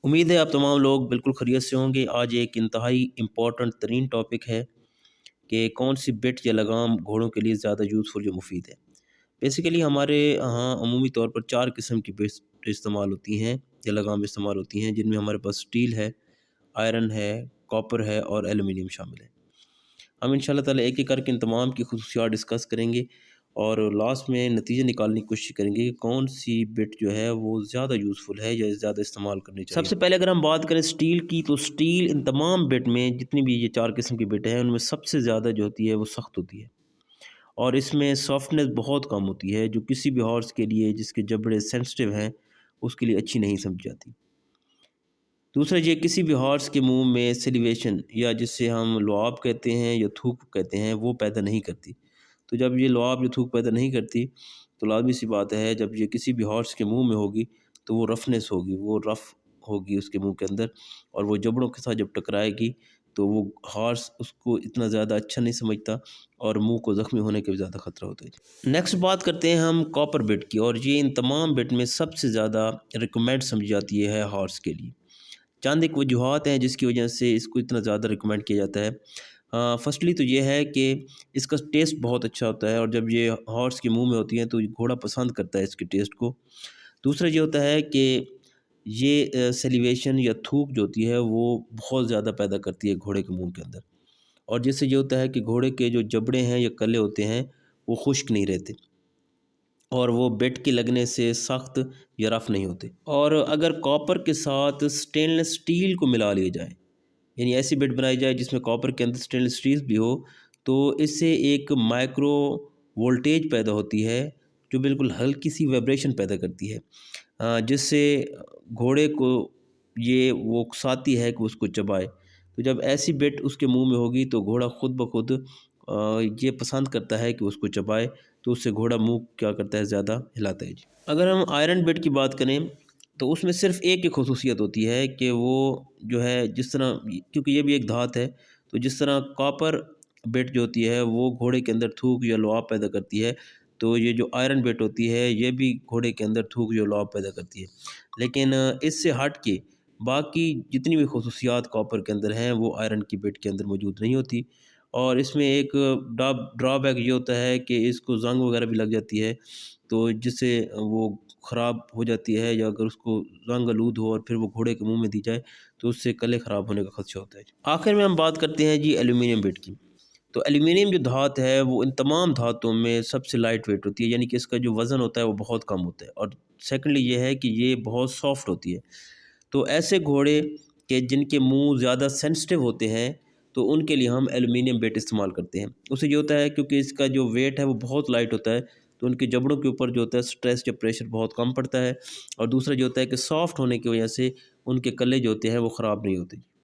امید ہے آپ تمام لوگ بالکل خیریت سے ہوں گے۔ آج ایک انتہائی امپورٹنٹ ترین ٹاپک ہے کہ کون سی بٹ یا لگام گھوڑوں کے لیے زیادہ یوزفل یا مفید ہے۔ بیسیکلی ہمارے ہاں عمومی طور پر 4 قسم کی بٹس استعمال ہوتی ہیں یا لگام استعمال ہوتی ہیں، جن میں ہمارے پاس اسٹیل ہے، آئرن ہے، کاپر ہے اور ایلومینیم شامل ہے۔ ہم ان شاء اللہ تعالیٰ ایک ایک کر کے ان تمام کی خصوصیات ڈسکس کریں گے اور لاسٹ میں نتیجے نکالنے کی کوشش کریں گے کہ کون سی بٹ جو ہے وہ زیادہ یوزفل ہے یا زیادہ استعمال کرنی چاہیے۔ سب سے پہلے اگر ہم بات کریں اسٹیل کی، تو اسٹیل ان تمام بٹ میں جتنی بھی یہ 4 قسم کی بٹ ہیں ان میں سب سے زیادہ جو ہوتی ہے وہ سخت ہوتی ہے، اور اس میں سافٹنس بہت کم ہوتی ہے، جو کسی بھی ہارس کے لیے جس کے جبڑے سینسٹیو ہیں اس کے لیے اچھی نہیں سمجھی جاتی۔ دوسرا یہ کسی بھی ہارس کے منہ میں سیلیویشن یا جس سے ہم لعاب کہتے ہیں یا تھوک کہتے ہیں وہ پیدا نہیں کرتی۔ تو جب یہ لعاب یا تھوک پیدا نہیں کرتی تو لازمی سی بات ہے جب یہ کسی بھی ہارس کے منہ میں ہوگی تو وہ رفنس ہوگی، وہ رف ہوگی اس کے منہ کے اندر، اور وہ جبڑوں کے ساتھ جب ٹکرائے گی تو وہ ہارس اس کو اتنا زیادہ اچھا نہیں سمجھتا اور منہ کو زخمی ہونے کے بھی زیادہ خطرہ ہوتا ہے۔ نیکسٹ بات کرتے ہیں ہم کاپر بٹ کی، اور یہ ان تمام بٹ میں سب سے زیادہ ریکمینڈ سمجھی جاتی ہے ہارس کے لیے۔ چند ایک وجوہات ہیں جس کی وجہ سے اس کو اتنا زیادہ ریکمینڈ کیا جاتا ہے۔ فرسٹلی تو یہ ہے کہ اس کا ٹیسٹ بہت اچھا ہوتا ہے، اور جب یہ ہارس کے منہ میں ہوتی ہیں تو یہ گھوڑا پسند کرتا ہے اس کے ٹیسٹ کو۔ دوسرا یہ ہوتا ہے کہ یہ سیلیویشن یا تھوک جو ہوتی ہے وہ بہت زیادہ پیدا کرتی ہے گھوڑے کے منہ کے اندر، اور جس سے یہ ہوتا ہے کہ گھوڑے کے جو جبڑے ہیں یا کلے ہوتے ہیں وہ خشک نہیں رہتے، اور وہ بٹ کے لگنے سے سخت یا رف نہیں ہوتے۔ اور اگر کاپر کے ساتھ سٹین لیس اسٹیل کو ملا لیا جائے، یعنی ایسی بٹ بنائی جائے جس میں کاپر کے اندر سٹین لیس اسٹیل بھی ہو، تو اس سے ایک مائکرو وولٹیج پیدا ہوتی ہے جو بالکل ہلکی سی ویبریشن پیدا کرتی ہے، جس سے گھوڑے کو یہ وہ اکساتی ہے کہ اس کو چبائے۔ تو جب ایسی بٹ اس کے منہ میں ہوگی تو گھوڑا خود بخود یہ پسند کرتا ہے کہ اس کو چبائے، تو اس سے گھوڑا منہ کیا کرتا ہے زیادہ ہلاتا ہے۔ اگر ہم آئرن بٹ کی بات کریں تو اس میں صرف ایک ہی خصوصیت ہوتی ہے کہ وہ جو ہے جس طرح، کیونکہ یہ بھی ایک دھات ہے، تو جس طرح کاپر بٹ جو ہوتی ہے وہ گھوڑے کے اندر تھوک یا لعاب پیدا کرتی ہے، تو یہ جو آئرن بٹ ہوتی ہے یہ بھی گھوڑے کے اندر تھوک یا لعاب پیدا کرتی ہے۔ لیکن اس سے ہٹ کے باقی جتنی بھی خصوصیات کاپر کے اندر ہیں وہ آئرن کی بٹ کے اندر موجود نہیں ہوتی، اور اس میں ایک ڈرا بیک یہ ہوتا ہے کہ اس کو زنگ وغیرہ بھی لگ جاتی ہے، تو جس سے وہ خراب ہو جاتی ہے، یا اگر اس کو زنگ آلود ہو اور پھر وہ گھوڑے کے منہ میں دی جائے تو اس سے کلے خراب ہونے کا خدشہ ہوتا ہے۔ آخر میں ہم بات کرتے ہیں جی ایلومینیم بٹ کی۔ تو ایلومینیم جو دھات ہے وہ ان تمام دھاتوں میں سب سے لائٹ ویٹ ہوتی ہے، یعنی کہ اس کا جو وزن ہوتا ہے وہ بہت کم ہوتا ہے، اور سیکنڈلی یہ ہے کہ یہ بہت سافٹ ہوتی ہے۔ تو ایسے گھوڑے کہ جن کے منہ زیادہ سینسٹیو ہوتے ہیں تو ان کے لیے ہم ایلومینیم بٹ استعمال کرتے ہیں۔ اس سے یہ ہوتا ہے کیونکہ اس کا جو ویٹ ہے وہ بہت لائٹ ہوتا ہے، تو ان کے جبڑوں کے اوپر جو ہوتا ہے سٹریس یا پریشر بہت کم پڑتا ہے، اور دوسرا جو ہوتا ہے کہ سافٹ ہونے کی وجہ سے ان کے کلے جو ہوتے ہیں وہ خراب نہیں ہوتے۔